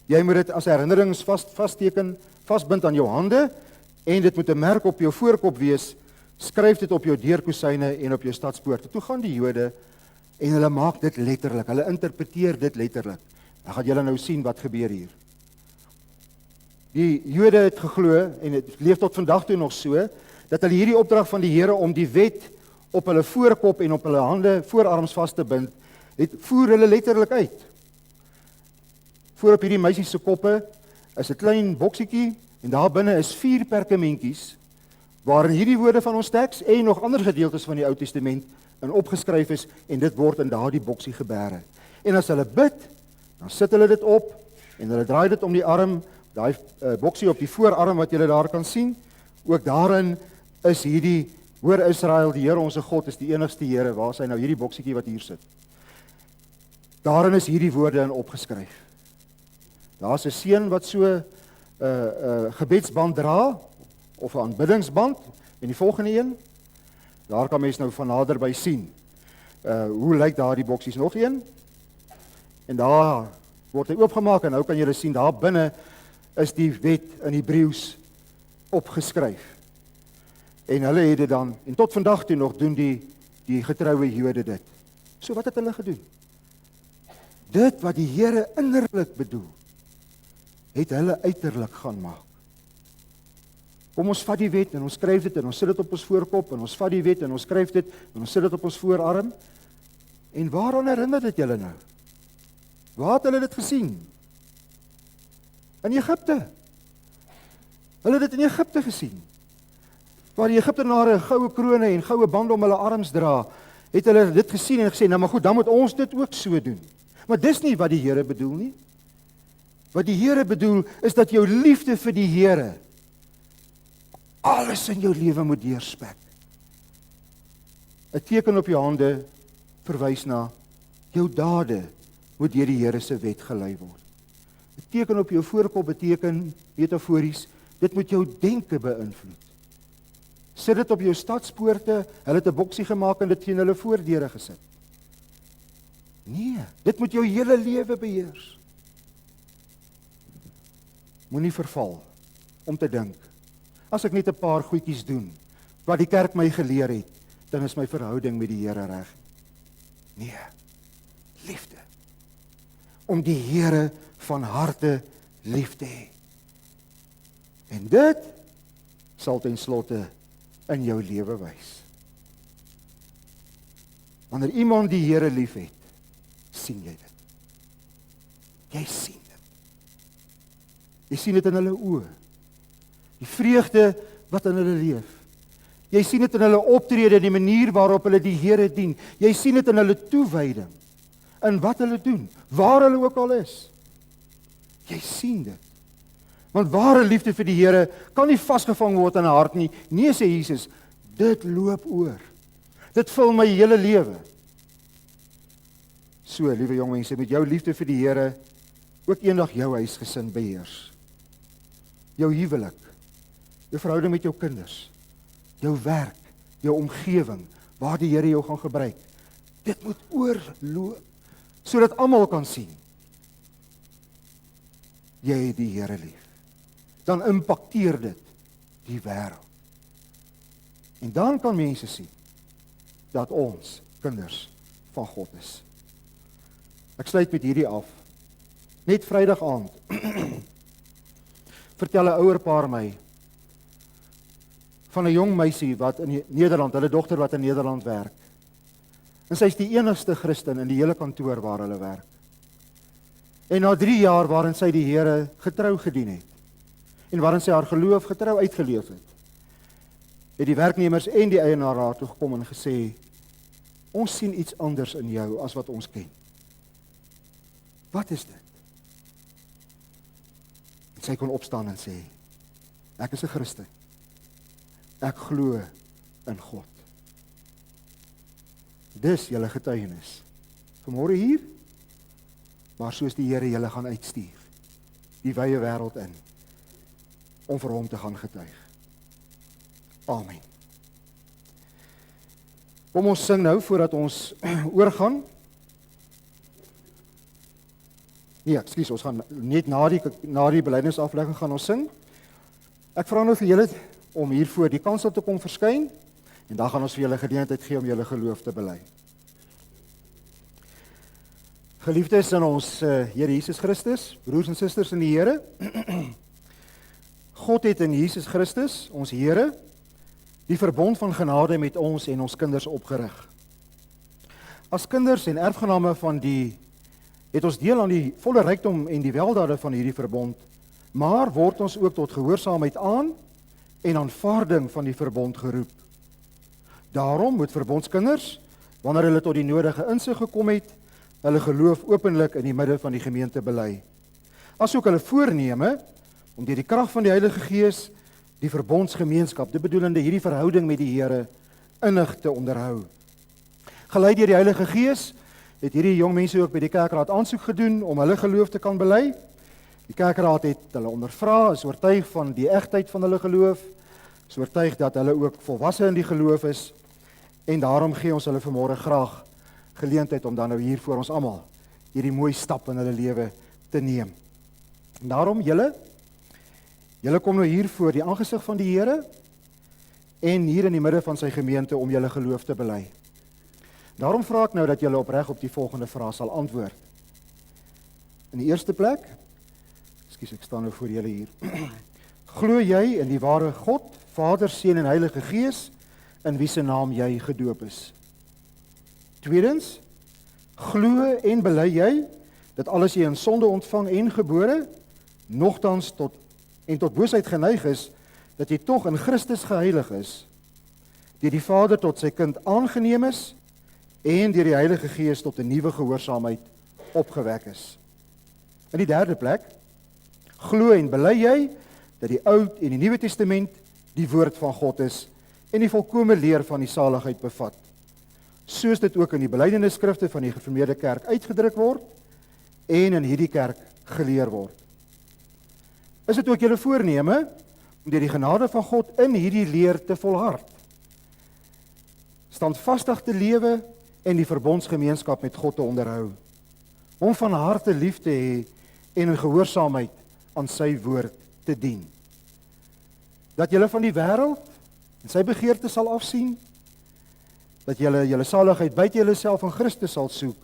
jy moet dit as herinnerings vaststeken, vastbind aan jou hande, en dit moet 'n merk op jou voorkop wees, skryf dit op jou deurkosyne en op jou stadspoorte. Toe gaan die Jode, en hulle maak dit letterlik, hulle interpreteer dit letterlik. Dan gaan julle nou sien wat gebeur hier. Die Jode het geglo, en dit leef tot vandag toe nog so, dat hulle hierdie opdrag van die Here om die wet op hulle voorkop en op hulle hande, voorarms vast te bind, voer hulle letterlik uit. Voor op hierdie meisies se koppe is 'n klein boksietjie, en daar binne is 4 perkamentjies, waarin hierdie woorde van ons teks, en nog ander gedeeltes van die Ou Testament, in opgeskryf is, en dit word in daardie boksie gebêre. En as hulle bid, dan sit hulle dit op, en hulle draai dit om die arm, daai boksie op die voorarm wat julle daar kan sien, ook daarin is hierdie, hoor Israel, die Here ons God is die enigste Here, waar is hy nou, hierdie boksietjie wat hier sit. Daarin is hierdie woorde in opgeskryf. Daar's 'n seun wat so gebedsband dra, of 'n aanbiddingsband, en die volgende een, daar kan mens nou van naderby sien. Hoe lyk daardie boksies? Nog een? En daar word hy oopgemaak, en nou kan julle sien, daar binne is die wet in Hebreëus, opgeskryf. En hulle het dit dan, en tot vandag toe nog doen die getroue Jode dit. So wat het hulle gedoen? Dit wat die Here innerlik bedoel, het hulle uiterlik gaan maak. Kom ons vat die wet en ons skryf dit en ons sit dit op ons voorkop en ons vat die wet en ons skryf dit en ons sit dit op ons voorarm. En waaraan herinner dit julle nou? Waar het hulle dit gesien? In Egipte. Hulle het dit in Egipte gesien. Waar die Egiptenare goue krone en goue bande om hulle arms dra, het hulle dit gesien en gesê, nou maar goed, dan moet ons dit ook so doen. Maar dis nie wat die Here bedoel nie. Wat die Here bedoel, is dat jou liefde vir die Here alles in jou lewe moet deurspek. 'n Teken op jou hande verwys na jou dade moet deur die Here se wet gelei word. 'n Teken op jou voorkop beteken, metafories, dit moet jou denke beïnvloed. Sit dit op jou stadspoorte, hulle het 'n boksie gemaak en dit teen hulle voordeure gesit. Nee, dit moet jou hele lewe beheers. Moenie verval om te dink, as ek net 'n paar goedjies doen, wat die kerk my geleer het, dan is my verhouding met die Here reg. Nee, liefde. Om die Here van harte lief te hê. En dit sal ten slotte in jou lewe wys. Wanneer iemand die Here liefhet, sien jy dit. Jy sien dit. Jy sien dit in hulle oë. Die vreugde wat in hulle leef. Jy sien dit in hulle optrede, die manier waarop hulle die Here dien. Jy sien dit in hulle toewyding, in wat hulle doen, waar hulle ook al is. Jy sien dit. Want ware liefde vir die Here kan nie vasgevang word in 'n hart nie. Nee, sê Jesus, dit loop oor. Dit vul my hele lewe. So, liewe jong mense, met jou liefde vir die Here ook eendag jou huisgesin beheers. Jou huwelik, jou verhouding met jou kinders, jou werk, jou omgewing, waar die Here jou gaan gebruik. Dit moet oorloop, sodat almal kan sien. Jy het die Here lief. Dan impakteer dit die wêreld. En dan kan mense sien dat ons kinders van God is. Ek sluit met hierdie af. Net Vrydag aand vertel 'n ouer paar my van 'n jong meisie wat in Nederland, hulle dogter wat in Nederland werk. En sy is die enigste Christen in die hele kantoor waar hulle werk. En na 3 jaar waarin sy die Here getrou gedien het, en waarin sy haar geloof getrou uitgeleef het die werknemers en die eienaar daar toe gekom en gesê, ons sien iets anders in jou as wat ons ken. Wat is dit? En sy kon opstaan en sê, ek is 'n Christen. Ek glo in God. Dis julle getuienis. Vanmôre hier, maar soos die Here julle gaan uitstuur, die wye wêreld in, om vir hom te gaan getuig. Amen. Kom ons sing nou voordat ons oorgaan. Nee, ekskuus, ons gaan net na die belydenisaflegging gaan ons sing. Ek vra nou vir julle om hier voor die kansel te kom verskyn en dan gaan ons vir julle geleentheid gee om julle geloof te bely. Geliefdes in ons Here Jesus Christus, broers en susters in die Here, God het in Jesus Christus, ons Here, die verbond van genade met ons en ons kinders opgerig. As kinders en erfgename van het ons deel aan die volle rykdom en die weldade van hierdie verbond, maar word ons ook tot gehoorsaamheid aan en aanvaarding van die verbond geroep. Daarom moet verbondskinders, wanneer hulle tot die nodige insig gekom het, hulle geloof openlik in die midde van die gemeente bely. Asook hulle voorneme om deur die krag van die Heilige Gees die verbondsgemeenskap, dit bedoelende hierdie verhouding met die Here, innig te onderhou. Gelei deur die Heilige Gees, het hierdie jong mense ook by die kerkraad aansoek gedoen om hulle geloof te kan bely. Die kerkraad het hulle ondervra, is oortuig van die egtheid van hulle geloof, is oortuig dat hulle ook volwasse in die geloof is, en daarom gee ons hulle vanmôre graag geleentheid om dan nou hier voor ons almal hierdie mooi stap in hulle lewe te neem. En daarom julle Julle kom nou hier voor die aangesig van die Here en hier in die midde van sy gemeente om julle geloof te bely. Daarom vra ek nou dat julle opreg op die volgende vraag sal antwoord. In die eerste plek, ek staan nou voor julle hier. Glo jy in die ware God, Vader, Seun en Heilige Gees, in wie se naam jy gedoop is? Tweedens, glo en bely jy dat alles jy in sonde ontvang en gebore, nogtans tot boosheid geneig is, dat jy tog in Christus geheilig is, deur die Vader tot sy kind aangeneem is, en deur die Heilige Gees tot 'n nuwe gehoorsaamheid opgewek is. In die derde plek, glo en bely jy dat die Ou en die Nuwe Testament die woord van God is en die volkome leer van die saligheid bevat, soos dit ook in die belydenisskrifte van die gereformeerde kerk uitgedruk word en in hierdie kerk geleer word. Is dit ook julle voorneme om deur die genade van God in hierdie leer te volhard, standvastig te lewe en die verbondsgemeenskap met God te onderhou, hom van harte lief te hê en in gehoorsaamheid aan sy woord te dien. Dat julle van die wêreld en sy begeerte sal afsien, dat julle saligheid buite julleself in Christus sal soek,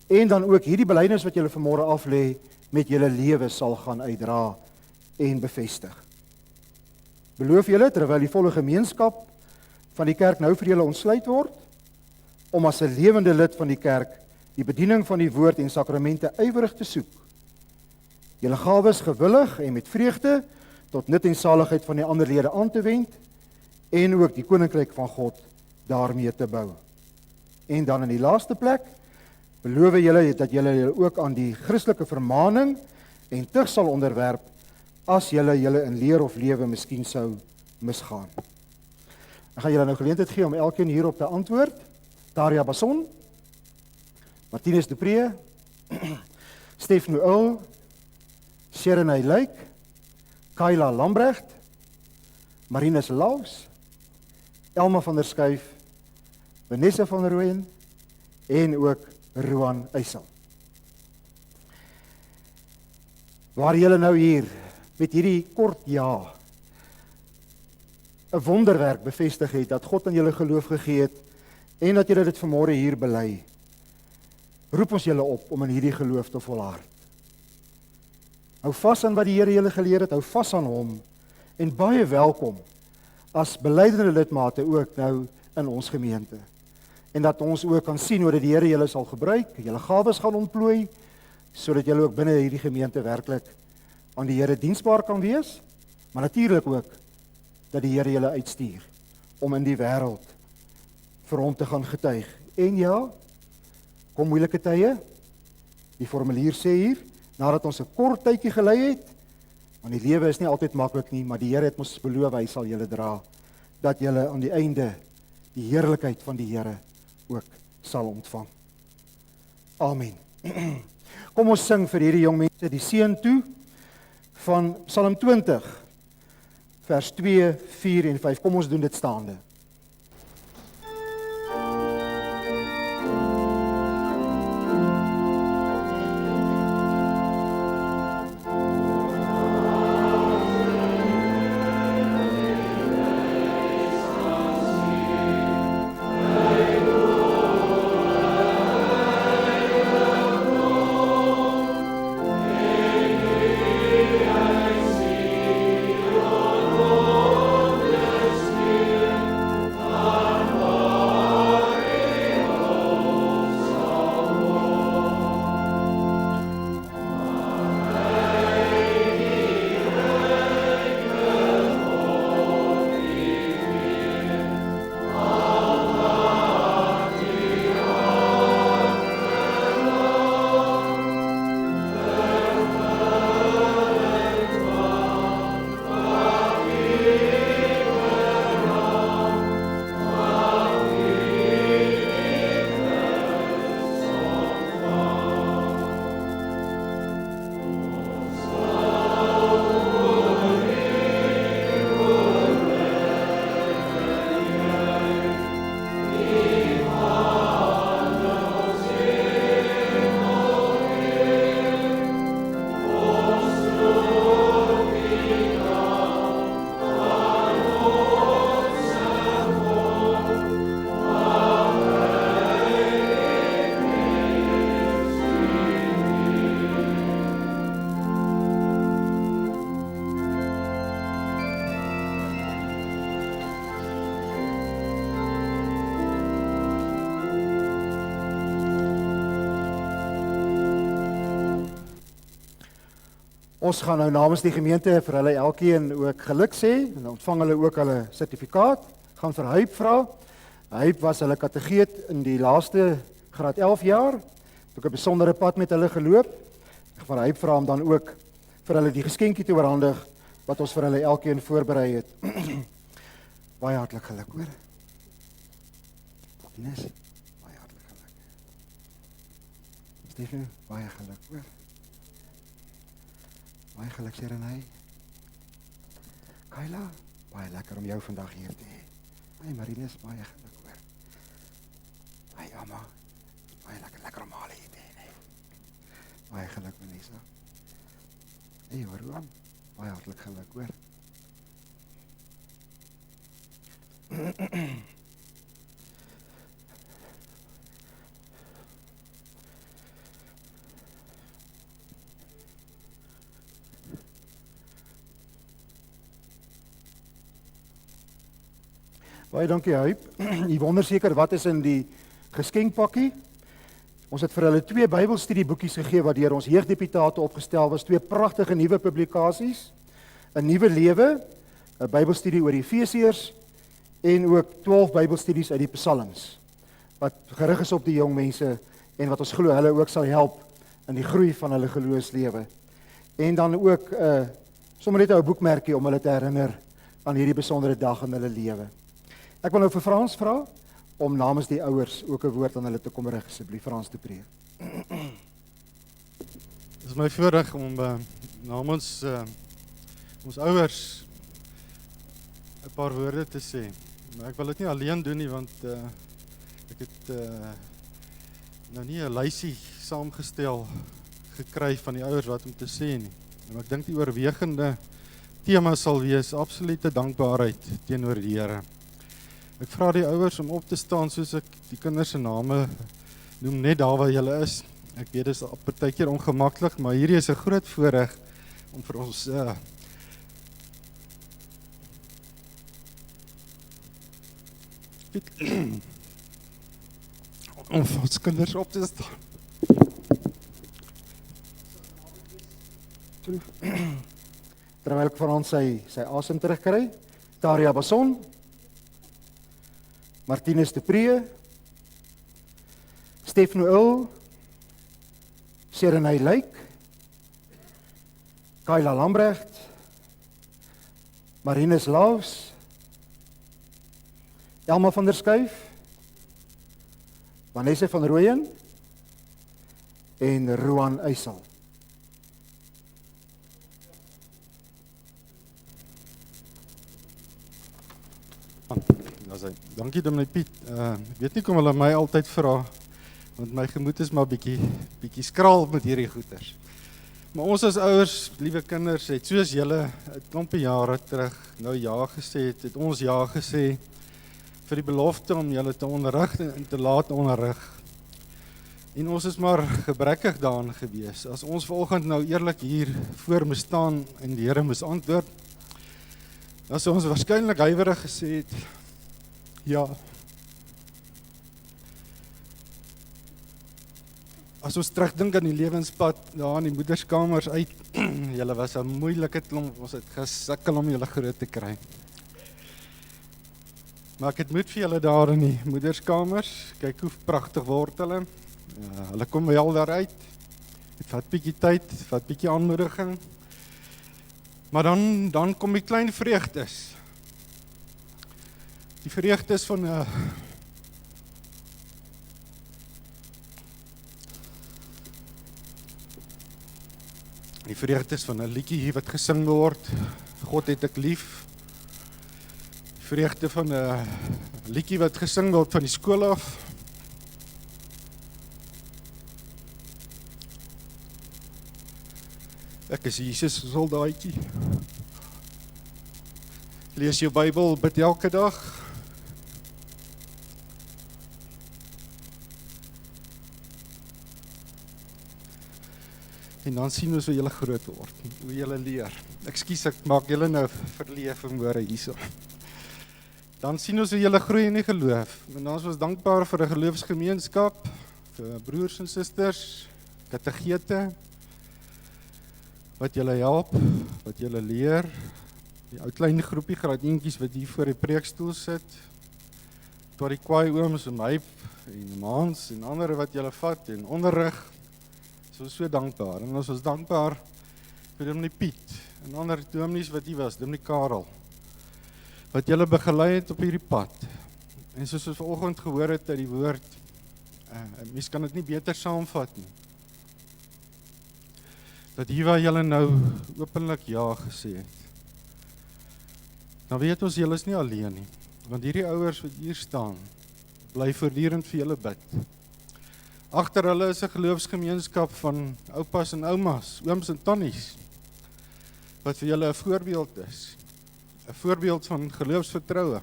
en dan ook hierdie belydenis wat julle vanmôre aflê, met julle lewe sal gaan uitdra en bevestig. Beloof julle, terwyl die volle gemeenskap van die kerk nou vir julle ontsluit word, om as 'n lewende lid van die kerk die bediening van die woord en sakramente ywerig te soek, julle gawes gewillig en met vreugde tot nut en saligheid van die ander lede aan te wend, en ook die koninkryk van God daarmee te bou. En dan in die laaste plek, beloof julle dat julle ook aan die Christelike vermaning en tug sal onderwerp, as julle in leer of lewe miskien sou misgaan. Ek gaan julle nou geleentheid gee om elkeen hierop te antwoord. Daria Bason, Martinus de Pre, Stefano Uil, Sharon Lyk, Kayla Lambrecht, Marinus Laus, Elma van der Skyf, Vanessa van Rooyen en ook Roan Eysel. Waar julle nou hier met hierdie kort ja 'n wonderwerk bevestig het, dat God aan julle geloof gegee het en dat julle dit vanmôre hier bely, roep ons julle op om in hierdie geloof te volhard. Hou vas aan wat die Here julle geleer het, hou vas aan hom en baie welkom as belydende lidmate ook nou in ons gemeente. En dat ons ook kan sien hoe dat die Here julle sal gebruik, julle gawes gaan ontplooi, sodat julle ook binne hierdie gemeente werklik aan die Here diensbaar kan wees, maar natuurlik ook dat die Here julle uitstuur om in die wêreld vir hom te gaan getuig. En ja, kom moeilike tye, die formulier sê hier, nadat ons 'n kort tydjie gelei het, want die lewe is nie altyd maklik nie, maar die Here het ons beloof, hy sal julle dra, dat julle aan die einde die heerlikheid van die Here ook sal ontvang. Amen. Kom ons sing vir hierdie jong mense die seën toe van Psalm 20, vers 2, 4 en 5. Kom ons doen dit staande. Ons gaan nou namens die gemeente vir hulle elkeen ook geluk sê, en dan ontvang hulle ook hulle sertifikaat. Gaan vir Huip vra. Huip was hulle kategeet in die laaste graad 11 jaar. Het ook 'n besondere pad met hulle geloop. Ek gaan vir Huip vra om dan ook vir hulle die geskenkie te oorhandig wat ons vir hulle elkeen voorberei het. Baie hartlik geluk, hoor. Ines, baie hartlik geluk. Stefan, baie geluk, hoor. Baie geluk, Serenay. Kayla, baie lekker om jou vandag hier te hê. Hey Marinus, baie geluk, hoor. Hey Amma, baie lekker om haar hier te hê, nee. Baie geluk, Melissa. Hey Roan, baie hartlik geluk, hoor. Baie dankie, Huip. Jy wonder seker wat is in die geskenkpakkie. Ons het vir hulle 2 Bybelstudieboekies gegee wat deur ons jeugdeputate opgestel was, 2 pragtige nuwe publikasies, 'n Nuwe Lewe, 'n Bybelstudie oor Efesiërs en ook 12 Bybelstudies uit die Psalms wat gerig is op die jong mense en wat ons glo hulle ook sal help in die groei van hulle geloofslewe. En dan ook sommer net 'n boekmerkie om hulle te herinner aan hierdie besondere dag in hulle lewe. Ek wil nou vir Frans vra om namens die ouers ook 'n woord aan hulle te kom rig, asseblief Frans te preek. Dit is my voorreg om namens ons ouers 'n paar woorde te sê. Maar ek wil dit nie alleen doen nie, want ek het nou nie 'n lysie saamgestel gekry van die ouers wat om te sê nie. En ek dink die oorwegende tema sal wees absolute dankbaarheid teenoor die Here. Ek vra die ouers om op te staan soos ek die kinders se name noem net daar waar julle is. Ek weet dit is partykeer ongemaklik, maar hierdie is 'n groot voorreg om vir ons om vir ons kinders op te staan. Terwyl ek vir ons sy asem terugkry, Taria Bason, Martinus de Pree, Stefano Il, Serenay Lyk, Kayla Lambrecht, Marinus Laus, Elma van der Skyf, Vanessa van Rooyen en Roan Eysel. Dankie Dominee Piet. Ek weet nie kom hulle my altyd vra, want my gemoed is maar bietjie skraal met hierdie goeters. Maar ons as ouers, liewe kinders, het soos julle 'n klompie jare terug nou ja gesê het ons ja gesê vir die belofte om julle te onderrig en te laat onderrig. En ons is maar gebrekkig daarin gewees. As ons vanoggend nou eerlik hier voor moes staan en die Here moes antwoord, dan sou ons waarskynlik huiwerig gesê het, ja. As ons terugdink aan die lewenspad daar in die moederskamers uit, julle was 'n moeilike klomp, ons het gesukkel om julle groot te kry. Maar ek het moed vir julle daar in die moederskamers, kyk hoe pragtig word hulle. Hulle kom wel daaruit. Dit vat bietjie tyd, dit vat bietjie aanmoediging. Maar dan kom die klein vreugdes. Die vreugdes van die vreugdes van 'n liedjie wat gesing word. God het ek lief. Die vreugde van 'n liedjie wat gesing word van die skool af. Ek is Jesus se soldaatjie. Lees jou Bybel, bid elke dag. En dan sien ons hoe julle groot word, hoe julle leer. Ekskuus, ek maak julle nou verleef vanmôre hierso. Dan sien ons hoe julle groei in die geloof. En dan is ons dankbaar vir 'n geloofsgemeenskap, vir broers en susters, kategete. wat julle help, wat julle leer, die ou klein groepie graad 1tjies wat hier voor die preekstoel sit, tot die kwaai ooms en my en maans en ander wat julle vat en onderrig, is so dankbaar. En ons is dankbaar vir Dominee Piet en ander dominees wat hier was, Dominee Karel, wat julle begelei het op hierdie pad. En soos ons vanoggend gehoor het uit die woord, mens kan dit nie beter saamvat nie. Dat hier waar julle nou openlik ja gesê het, dan weet ons julle is nie alleen nie, want hierdie ouers wat hier staan, bly voortdurend vir julle bid. Agter hulle is 'n geloofsgemeenskap van oupas en oumas, ooms en tannies, wat vir julle 'n voorbeeld is, 'n voorbeeld van geloofsvertroue.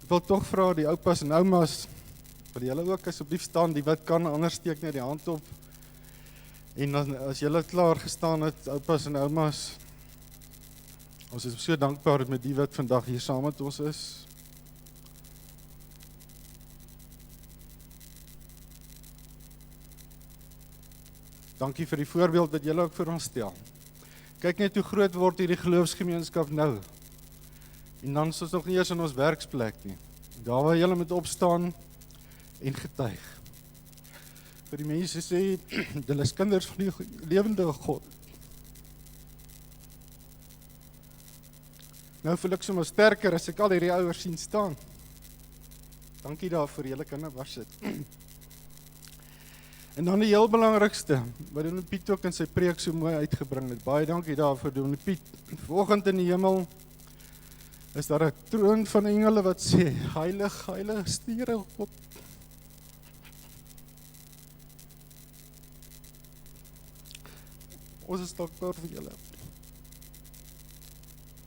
Ek wil tog vra die oupas en oumas, wil julle ook asseblief staan, die wat kan, anders steek net die hand op. En as julle klaar gestaan het, oupas en oumas, ons is so dankbaar met die wat vandag hier saam met ons is. Dankie vir die voorbeeld wat julle ook vir ons stel. Kyk net hoe groot word hierdie geloofsgemeenskap nou. En dan is ons nog nie eers in ons werksplek nie. Daar waar julle moet opstaan en getuig. Vir die mense sê, julle is kinders van die lewende God. Nou voel ek sommer sterker as ek al hierdie ouers sien staan. Dankie daarvoor, julle kan nou was sit. En dan die heel belangrikste, wat Dominee Piet ook in sy preek so mooi uitgebring het. Baie dankie daarvoor, Dominee Piet. Vanoggend in die hemel is daar 'n troon van engele wat sê, heilig, heilig, stiere God. Ons is dankbaar vir julle.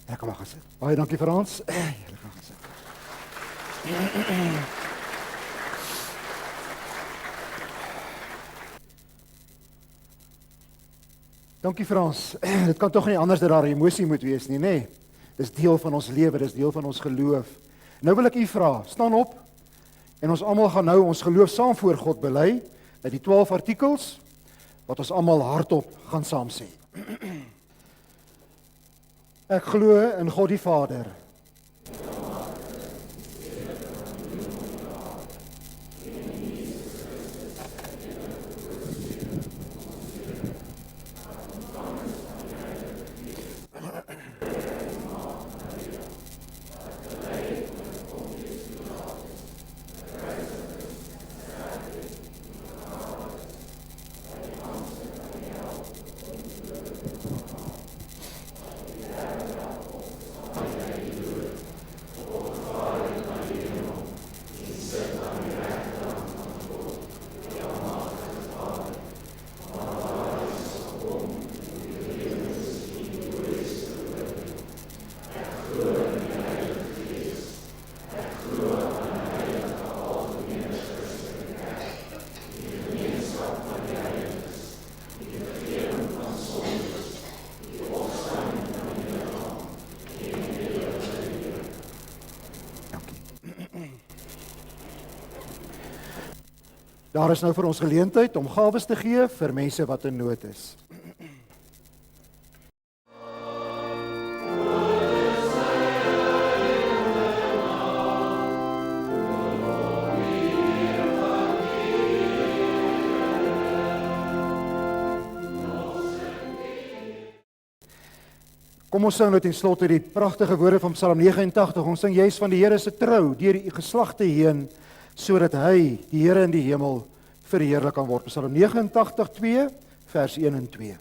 Ja, kom maar gaan sit. Baie dankie Frans. Julle kan gaan sit. Dankie Frans. Dit kan tog nie anders dat daar emosie moet wees nie, nê? Dis deel van ons lewe, dis deel van ons geloof. Nou wil ek u vra, staan op en ons almal gaan nou ons geloof saam voor God bely uit die 12 artikels wat ons almal hardop gaan saam sê. Ek glo in God die Vader. Daar is nou vir ons geleentheid om gawes te gee vir mense wat in nood is. Kom ons sing nou ten slotte die pragtige woorde van Psalm 89. Ons sing juis van die Here se trou deur die geslagte heen, sodat hy, die Here in die hemel, verheerlik kan word. Psalm 89:2, vers 1 en 2.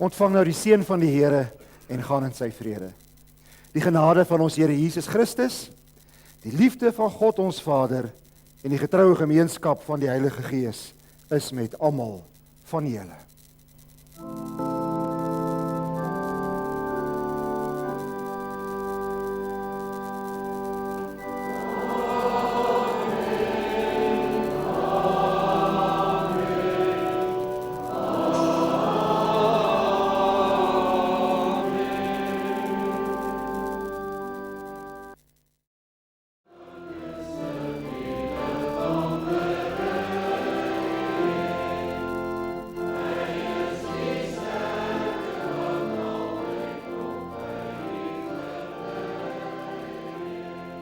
Ontvang nou die seën van die Here en gaan in sy vrede. Die genade van ons Here Jesus Christus, die liefde van God ons Vader en die getroue gemeenskap van die Heilige Gees is met almal van julle.